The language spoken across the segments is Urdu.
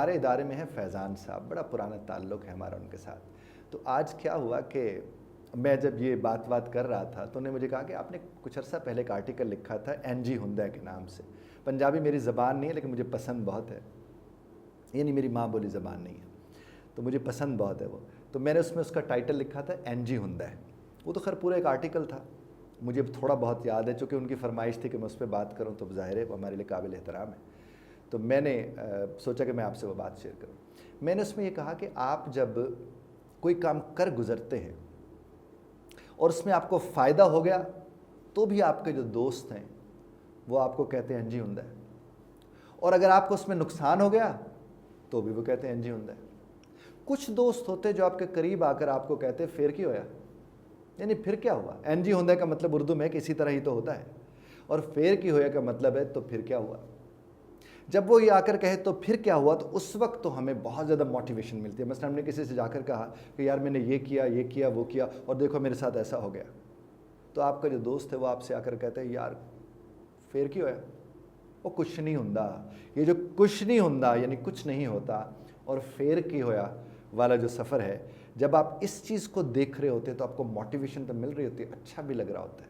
ہمارے ادارے میں ہے فیضان صاحب، بڑا پرانا تعلق ہے ہمارا ان کے ساتھ. تو آج کیا ہوا کہ میں جب یہ بات کر رہا تھا تو انہوں نے مجھے کہا کہ آپ نے کچھ عرصہ پہلے ایک آرٹیکل لکھا تھا این جی ہندا کے نام سے. پنجابی میری زبان نہیں ہے لیکن مجھے پسند بہت ہے، یعنی میری ماں بولی زبان نہیں ہے تو مجھے پسند بہت ہے وہ. تو میں نے اس کا ٹائٹل لکھا تھا این جی ہندا ہے. وہ تو خیر پورا ایک آرٹیکل تھا، مجھے تھوڑا بہت یاد ہے چونکہ ان کی فرمائش تھی کہ میں اس پہ بات کروں تو ظاہر ہے وہ ہمارے لیے قابل احترام ہے. تو میں نے سوچا کہ میں آپ سے وہ بات شیئر کروں. میں نے اس میں یہ کہا کہ آپ جب کوئی کام کر گزرتے ہیں اور اس میں آپ کو فائدہ ہو گیا تو بھی آپ کے جو دوست ہیں وہ آپ کو کہتے ہیں این جی ہندا ہے، اور اگر آپ کو اس میں نقصان ہو گیا تو بھی وہ کہتے ہیں این جی ہندا ہے. کچھ دوست ہوتے جو آپ کے قریب آ کر آپ کو کہتے ہیں پھر کی ہویا، یعنی پھر کیا ہوا. این جی ہندا کا مطلب اردو میں کہ اسی طرح ہی تو ہوتا ہے، اور پھر کی ہویا کا مطلب ہے تو پھر کیا ہوا. جب وہ یہ آ کر کہے تو پھر کیا ہوا تو اس وقت تو ہمیں بہت زیادہ موٹیویشن ملتی ہے. مثلا ہم نے کسی سے جا کر کہا کہ یار میں نے یہ کیا وہ کیا اور دیکھو میرے ساتھ ایسا ہو گیا، تو آپ کا جو دوست ہے وہ آپ سے آ کر کہتا ہے یار پھر کی ہویا، وہ کچھ نہیں ہندا. یہ جو کچھ نہیں ہندا یعنی کچھ نہیں ہوتا، اور پھر کی ہویا والا جو سفر ہے، جب آپ اس چیز کو دیکھ رہے ہوتے تو آپ کو موٹیویشن تو مل رہی ہوتی ہے، اچھا بھی لگ رہا ہوتا ہے.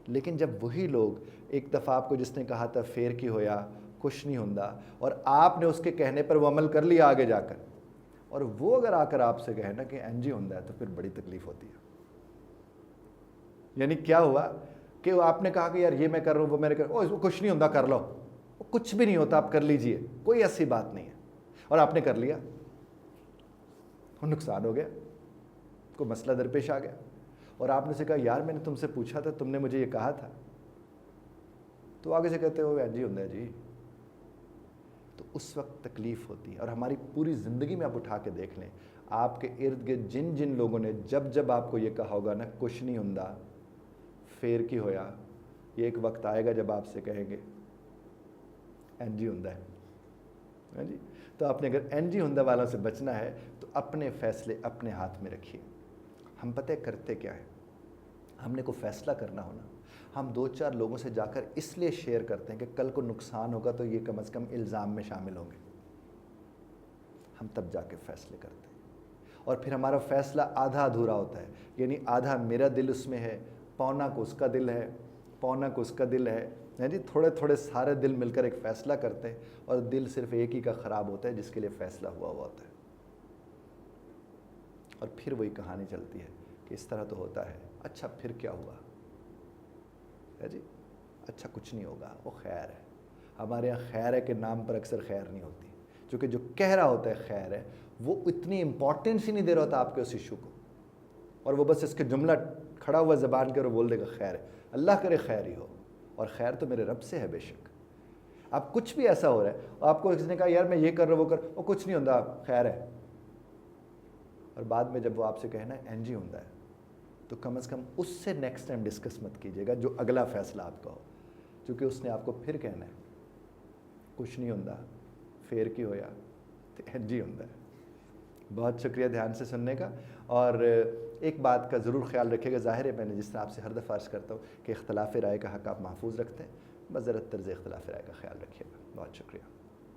لیکن جب وہی لوگ ایک دفعہ آپ کو جس نے کہا تھا پھر کی ہویا کچھ نہیں ہندا، اور آپ نے اس کے کہنے پر وہ عمل کر لیا آگے جا کر، اور وہ اگر آ کر آپ سے کہے نا کہ این جی ہندا ہے تو پھر بڑی تکلیف ہوتی ہے. یعنی کیا ہوا کہ آپ نے کہا کہ یار یہ میں کر رہا ہوں وہ میں نے کچھ نہیں ہندا کر لو، وہ کچھ بھی نہیں ہوتا آپ کر لیجئے، کوئی ایسی بات نہیں ہے، اور آپ نے کر لیا، وہ نقصان ہو گیا، کوئی مسئلہ درپیش آ گیا، اور آپ نے سے کہا یار میں نے تم سے پوچھا تھا تم نے مجھے یہ کہا تھا، تو آگے سے کہتے ہو این جی ہندا ہے جی. تو اس وقت تکلیف ہوتی ہے. اور ہماری پوری زندگی میں آپ اٹھا کے دیکھ لیں، آپ کے ارد گرد جن لوگوں نے جب آپ کو یہ کہا ہوگا نا کچھ نہیں ہندا پھر کی ہویا، یہ ایک وقت آئے گا جب آپ سے کہیں گے این جی ہندا ہے جی. تو آپ نے اگر این جی ہندا والوں سے بچنا ہے تو اپنے فیصلے اپنے ہاتھ میں رکھیے. ہم پتہ کرتے کیا ہے، ہم نے کوئی فیصلہ کرنا ہونا ہم 2-4 لوگوں سے جا کر اس لیے شیئر کرتے ہیں کہ کل کو نقصان ہوگا تو یہ کم از کم الزام میں شامل ہوں گے. ہم تب جا کے فیصلے کرتے ہیں، اور پھر ہمارا فیصلہ آدھا ادھورا ہوتا ہے، یعنی آدھا میرا دل اس میں ہے، پونا کو اس کا دل ہے، پونا کو اس کا دل ہے، یعنی تھوڑے سارے دل مل کر ایک فیصلہ کرتے ہیں، اور دل صرف ایک ہی کا خراب ہوتا ہے جس کے لیے فیصلہ ہوا ہوتا ہے. اور پھر وہی کہانی چلتی ہے کہ اس طرح تو ہوتا ہے، اچھا پھر کیا ہوا ہے جی، اچھا کچھ نہیں ہوگا، وہ خیر ہے. ہمارے یہاں خیر ہے کے نام پر اکثر خیر نہیں ہوتی، چونکہ جو کہہ رہا ہوتا ہے خیر ہے وہ اتنی امپورٹنس ہی نہیں دے رہا ہوتا آپ کے اس ایشو کو، اور وہ بس اس کے جملہ کھڑا ہوا زبان کے اور بول دے گا خیر ہے. اللہ کرے خیر ہی ہو، اور خیر تو میرے رب سے ہے بے شک. اب کچھ بھی ایسا ہو رہا ہے اور آپ کو کسی نے کہا یار میں یہ کر رہا ہوں وہ کر، وہ کچھ نہیں ہوندا خیر ہے، اور بعد میں جب وہ آپ سے کہنا ہے این جی ہندا ہے تو کم از کم اس سے نیکسٹ ٹائم ڈسکس مت کیجیے گا جو اگلا فیصلہ آپ کا ہو، کیونکہ اس نے آپ کو پھر کہنا ہے کچھ نہیں ہوندا پھر کی ہویا تو این جی ہندا ہے. بہت شکریہ دھیان سے سننے کا. اور ایک بات کا ضرور خیال رکھیے گا، ظاہر ہے میں نے جس طرح آپ سے ہر دفعہ عرض کرتا ہوں کہ اختلاف رائے کا حق آپ محفوظ رکھتے ہیں، بس ذرا طرز اختلاف رائے کا خیال رکھیے گا. بہت شکریہ.